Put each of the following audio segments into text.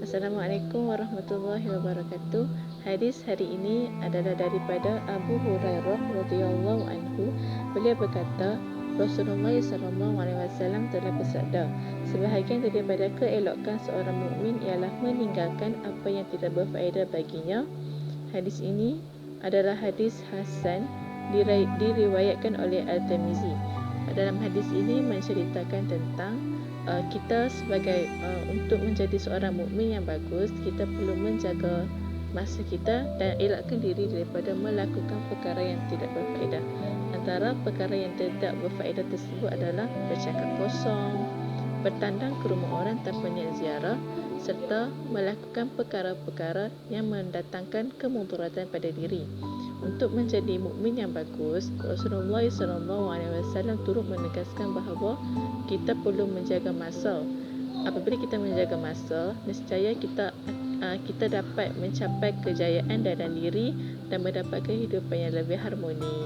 Assalamualaikum warahmatullahi wabarakatuh. Hadis hari ini adalah daripada Abu Hurairah radhiyallahu anhu. Beliau berkata, Rasulullah SAW telah bersabda, sebahagian daripada keelokan seorang mukmin ialah meninggalkan apa yang tidak berfaedah baginya. Hadis ini adalah hadis hasan, diriwayatkan oleh Al-Tirmizi. Dalam hadis ini menceritakan tentang kita sebagai untuk menjadi seorang mukmin yang bagus, kita perlu menjaga masa kita dan elakkan diri daripada melakukan perkara yang tidak berfaedah. Antara perkara yang tidak berfaedah tersebut adalah bercakap kosong, bertandang ke rumah orang tanpa niat ziarah, serta melakukan perkara-perkara yang mendatangkan kemudaratan pada diri. Untuk menjadi mukmin yang bagus, Rasulullah SAW turut menegaskan bahawa kita perlu menjaga masa. Apabila kita menjaga masa, nescaya kita dapat mencapai kejayaan dalam diri dan mendapat kehidupan yang lebih harmoni.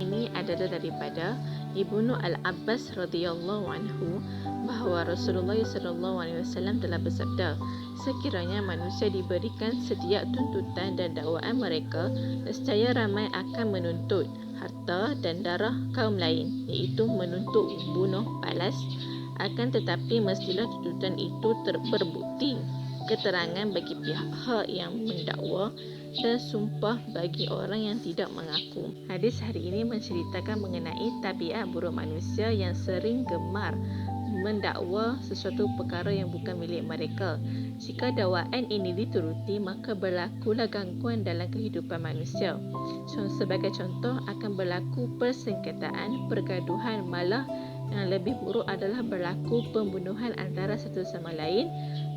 Ini adalah daripada Ibnu Al-Abbas radhiyallahu anhu bahawa Rasulullah SAW telah bersabda, sekiranya manusia diberikan setiap tuntutan dan dakwaan mereka, nescaya ramai akan menuntut harta dan darah kaum lain, iaitu menuntut bunuh balas. Akan tetapi mestilah tuntutan itu terbukti keterangan bagi pihak yang mendakwa dan sumpah bagi orang yang tidak mengaku. Hadis hari ini menceritakan mengenai tabiat buruk manusia yang sering gemar mendakwa sesuatu perkara yang bukan milik mereka. Jika dakwaan ini dituruti, maka berlakulah gangguan dalam kehidupan manusia. Sebagai contoh, akan berlaku persengketaan, pergaduhan, malah yang lebih buruk adalah berlaku pembunuhan antara satu sama lain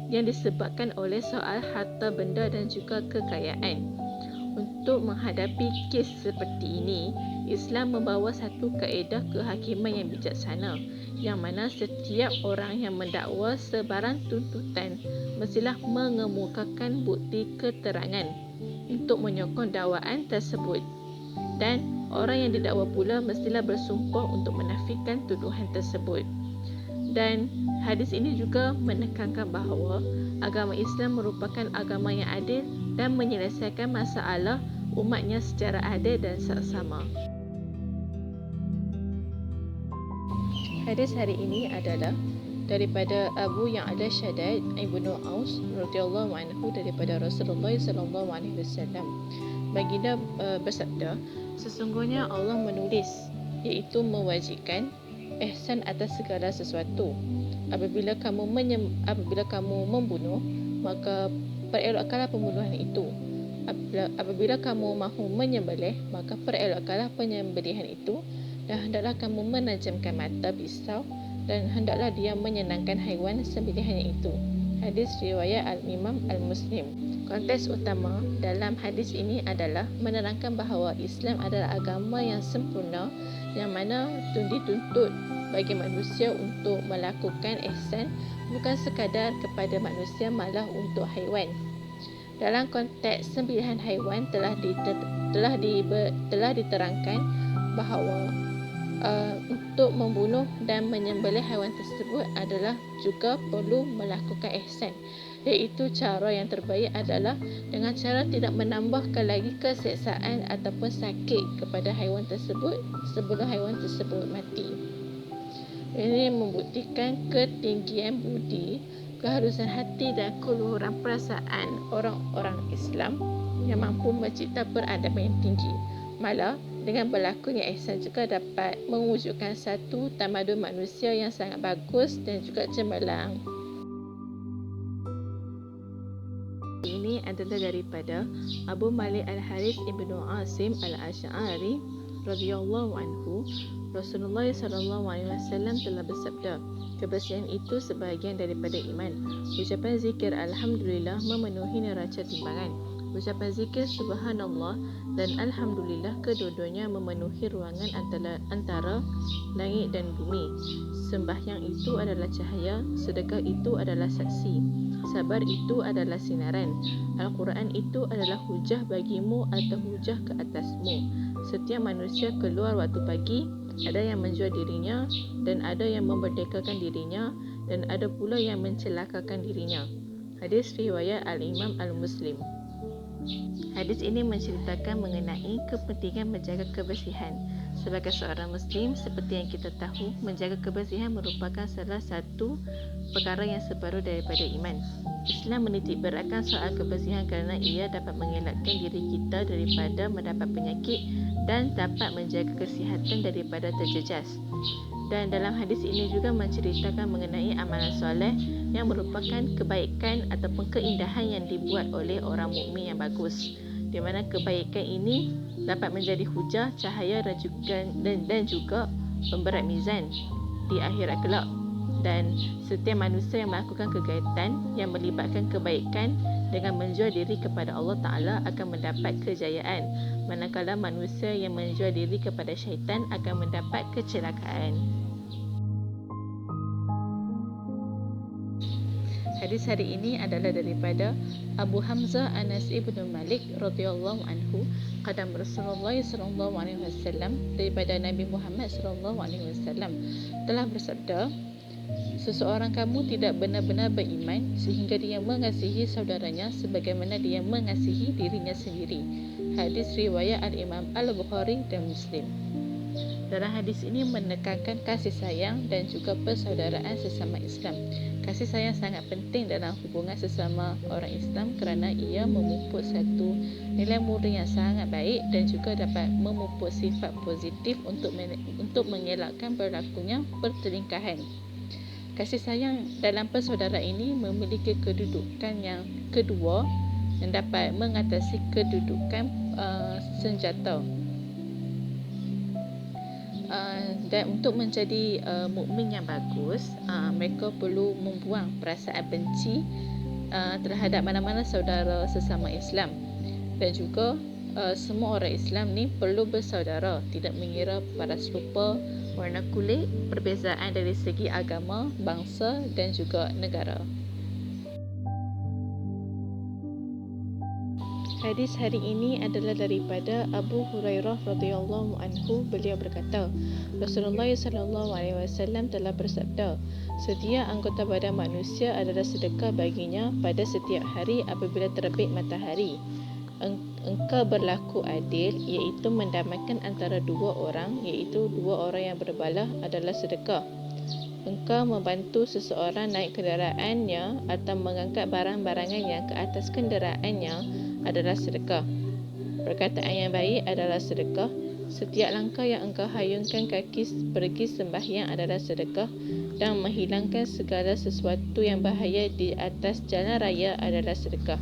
yang disebabkan oleh soal harta benda dan juga kekayaan. Untuk menghadapi kes seperti ini, Islam membawa satu kaedah kehakiman yang bijaksana, yang mana setiap orang yang mendakwa sebarang tuntutan mestilah mengemukakan bukti keterangan untuk menyokong dakwaan tersebut, dan orang yang didakwa pula mestilah bersumpah untuk menafikan tuduhan tersebut. Dan hadis ini juga menekankan bahawa agama Islam merupakan agama yang adil dan menyelesaikan masalah umatnya secara adil dan saksama. Hadis hari ini adalah daripada Abu yang ada Shaddad Ibnu Aus radhiyallahu anhu daripada Rasulullah SAW. Baginda bersabda, sesungguhnya Allah menulis, iaitu mewajibkan ihsan atas segala sesuatu. Apabila kamu membunuh, maka perelokkanlah pembunuhan itu. Apabila kamu mahu menyembelih, maka perelokkanlah penyembelihan itu. Dan hendaklah kamu menajamkan mata pisau, dan hendaklah dia menyenangkan haiwan sembelihannya itu. Hadis riwayat Al-Imam Al-Muslim. Konteks utama dalam hadis ini adalah menerangkan bahawa Islam adalah agama yang sempurna, yang mana dituntut bagi manusia untuk melakukan ihsan bukan sekadar kepada manusia, malah untuk haiwan. Dalam konteks sembelihan haiwan telah diterangkan bahawa untuk membunuh dan menyembelih haiwan tersebut adalah juga perlu melakukan ihsan, iaitu cara yang terbaik adalah dengan cara tidak menambahkan lagi keseksaan ataupun sakit kepada haiwan tersebut sebelum haiwan tersebut mati. Ini membuktikan ketinggian budi, kehalusan hati dan keluhuran perasaan orang-orang Islam yang mampu mencipta peradaban yang tinggi. Malah dengan berlakunya ihsan juga dapat mewujudkan satu tamadun manusia yang sangat bagus dan juga cemerlang. Ini adalah daripada Abu Malik Al-Harith Ibnu Asim Al-Asy'ari radhiyallahu anhu. Rasulullah SAW telah bersabda, kebersihan itu sebahagian daripada iman. Ucapan zikir Alhamdulillah memenuhi neraca timbangan. Ucapan zikir Subhanallah dan Alhamdulillah kedua-duanya memenuhi ruangan antara langit dan bumi. Sembahyang itu adalah cahaya, sedekah itu adalah saksi, sabar itu adalah sinaran, Al-Quran itu adalah hujah bagimu atau hujah ke atasmu. Setiap manusia keluar waktu pagi, ada yang menjual dirinya dan ada yang memerdekakan dirinya, dan ada pula yang mencelakakan dirinya. Hadis riwayat Al-Imam Al-Muslim. Hadis ini menceritakan mengenai kepentingan menjaga kebersihan. Sebagai seorang Muslim, seperti yang kita tahu, menjaga kebersihan merupakan salah satu perkara yang separuh daripada iman. Islam menitik beratkan soal kebersihan kerana ia dapat mengelakkan diri kita daripada mendapat penyakit dan dapat menjaga kesihatan daripada terjejas. Dan dalam hadis ini juga menceritakan mengenai amalan soleh yang merupakan kebaikan ataupun keindahan yang dibuat oleh orang mukmin yang bagus, di mana kebaikan ini dapat menjadi hujah, cahaya dan juga pemberat mizan di akhirat kelak. Dan setiap manusia yang melakukan kegiatan yang melibatkan kebaikan dengan menjual diri kepada Allah Ta'ala akan mendapat kejayaan, manakala manusia yang menjual diri kepada syaitan akan mendapat kecelakaan. Hadis hari ini adalah daripada Abu Hamzah Anas ibnu Malik radhiyallahu anhu, qadam Rasulullah sallallahu alaihi wasallam, daripada Nabi Muhammad sallallahu alaihi wasallam telah bersabda, seseorang kamu tidak benar-benar beriman sehingga dia mengasihi saudaranya sebagaimana dia mengasihi dirinya sendiri. Hadis riwayat Al-Imam Al-Bukhari dan Muslim. Dalam hadis ini menekankan kasih sayang dan juga persaudaraan sesama Islam. Kasih sayang sangat penting dalam hubungan sesama orang Islam kerana ia memupuk satu nilai mulia yang sangat baik dan juga dapat memupuk sifat positif untuk mengelakkan berlakunya pertelingkahan. Kasih sayang dalam persaudaraan ini memiliki kedudukan yang kedua yang dapat mengatasi kedudukan senjata. Dan untuk menjadi mukmin yang bagus, mereka perlu membuang perasaan benci terhadap mana-mana saudara sesama Islam, dan juga semua orang Islam ni perlu bersaudara, tidak mengira paras rupa, warna kulit, perbezaan dari segi agama, bangsa dan juga negara. Hadis hari ini adalah daripada Abu Hurairah radhiyallahu anhu. Beliau berkata, Rasulullah sallallahu alaihi wasallam telah bersabda, setiap anggota badan manusia adalah sedekah baginya pada setiap hari apabila terbit matahari. Engkau berlaku adil, iaitu mendamaikan antara dua orang, iaitu dua orang yang berbalah, adalah sedekah. Engkau membantu seseorang naik kenderaannya atau mengangkat barang-barangan yang ke atas kenderaannya adalah sedekah. Perkataan yang baik adalah sedekah. Setiap langkah yang engkau hayungkan kaki pergi sembahyang adalah sedekah, dan menghilangkan segala sesuatu yang bahaya di atas jalan raya adalah sedekah.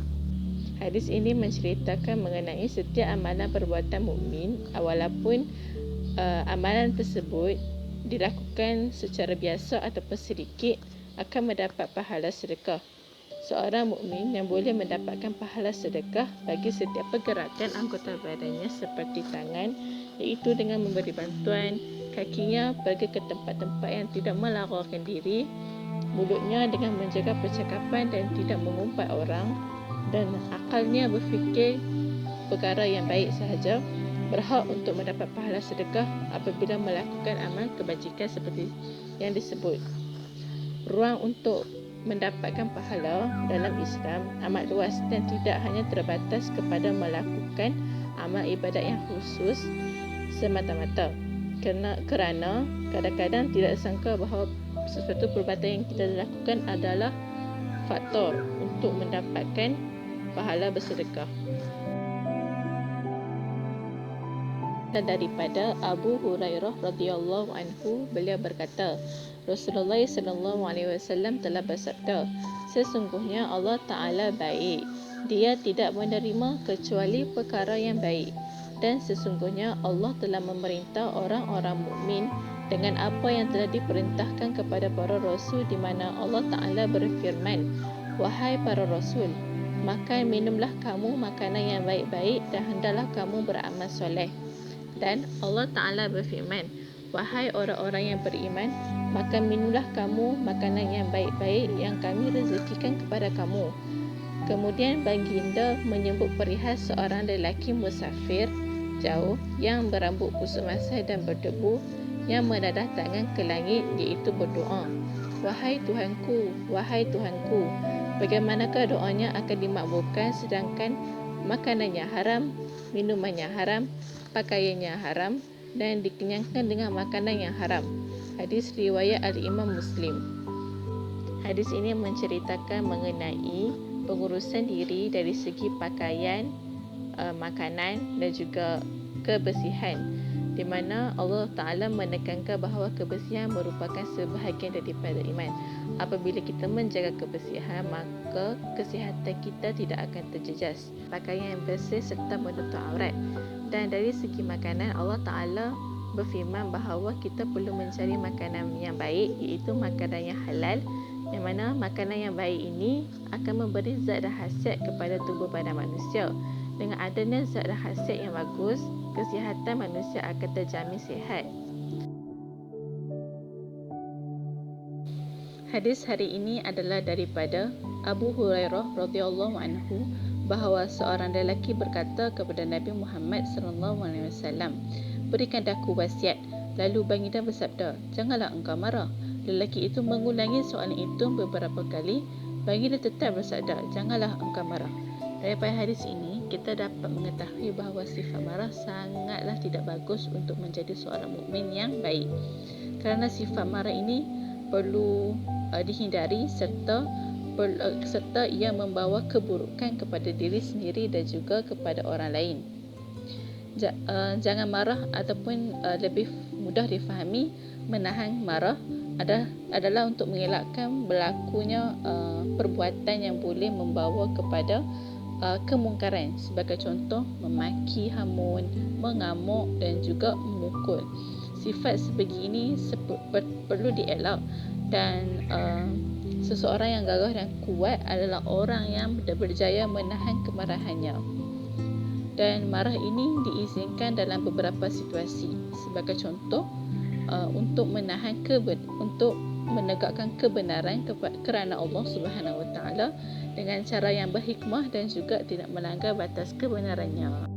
Hadis ini menceritakan mengenai setiap amalan perbuatan mukmin, walaupun amalan tersebut dilakukan secara biasa ataupun sedikit, akan mendapat pahala sedekah. Seorang mukmin yang boleh mendapatkan pahala sedekah bagi setiap pergerakan anggota badannya seperti tangan, iaitu dengan memberi bantuan, kakinya pergi ke tempat-tempat yang tidak melarangkan diri, mulutnya dengan menjaga percakapan dan tidak mengumpat orang, dan akalnya berfikir perkara yang baik sahaja, berhak untuk mendapat pahala sedekah apabila melakukan amal kebajikan seperti yang disebut. Ruang untuk mendapatkan pahala dalam Islam amat luas dan tidak hanya terbatas kepada melakukan amal ibadat yang khusus semata-mata. Kerana kadang-kadang tidak sangka bahawa sesuatu perbuatan yang kita lakukan adalah faktor untuk mendapatkan pahala bersedekah. Dan daripada Abu Hurairah radhiyallahu anhu, beliau berkata, Rasulullah sallallahu alaihi wasallam telah bersabda, sesungguhnya Allah Ta'ala baik, dia tidak menerima kecuali perkara yang baik, dan sesungguhnya Allah telah memerintah orang-orang mukmin dengan apa yang telah diperintahkan kepada para rasul, di mana Allah Ta'ala berfirman, wahai para rasul, makan minumlah kamu makanan yang baik-baik dan hendaklah kamu beramal soleh. Dan Allah Ta'ala berfirman, wahai orang-orang yang beriman, makan minumlah kamu makanan yang baik-baik yang kami rezekikan kepada kamu. Kemudian baginda menyebut perihal seorang lelaki musafir jauh yang berambut kusut masai dan berdebu, yang menadah tangan ke langit, iaitu berdoa, "Wahai Tuhanku, wahai Tuhanku, bagaimanakah doanya akan dimakbulkan sedangkan makanannya haram, minumannya haram, pakaiannya haram dan dikenyangkan dengan makanan yang haram." Hadis riwayat Al-Imam Muslim. Hadis ini menceritakan mengenai pengurusan diri dari segi pakaian, makanan dan juga kebersihan, di mana Allah Ta'ala menekankan bahawa kebersihan merupakan sebahagian daripada iman. Apabila kita menjaga kebersihan, maka kesihatan kita tidak akan terjejas. Pakaian yang bersih serta menutup aurat. Dan dari segi makanan, Allah Ta'ala berfirman bahawa kita perlu mencari makanan yang baik, iaitu makanan yang halal, yang mana makanan yang baik ini akan memberi zat dan khasiat kepada tubuh badan manusia. Dengan adanya zat dan khasiat yang bagus, kesihatan manusia akan terjamin sihat. Hadis hari ini adalah daripada Abu Hurairah radhiyallahu anhu bahawa seorang lelaki berkata kepada Nabi Muhammad sallallahu alaihi wasallam, "Berikan aku wasiat." Lalu baginda bersabda, "Janganlah engkau marah." Lelaki itu mengulangi soalan itu beberapa kali. Baginda tetap bersabda, "Janganlah engkau marah." Daripada hadis ini, kita dapat mengetahui bahawa sifat marah sangatlah tidak bagus untuk menjadi seorang mukmin yang baik. Kerana sifat marah ini perlu dihindari serta ia membawa keburukan kepada diri sendiri dan juga kepada orang lain. Jangan marah ataupun lebih mudah difahami, menahan marah adalah untuk mengelakkan berlakunya perbuatan yang boleh membawa kepada kemungkaran, sebagai contoh memaki, hamun, mengamuk dan juga memukul. Sifat sebegini perlu dielak, dan seseorang yang gagah dan kuat adalah orang yang berjaya menahan kemarahannya. Dan marah ini diizinkan dalam beberapa situasi, sebagai contoh untuk menegakkan kebenaran kerana Allah Subhanahu Wa Taala dengan cara yang berhikmah dan juga tidak melanggar batas kebenarannya.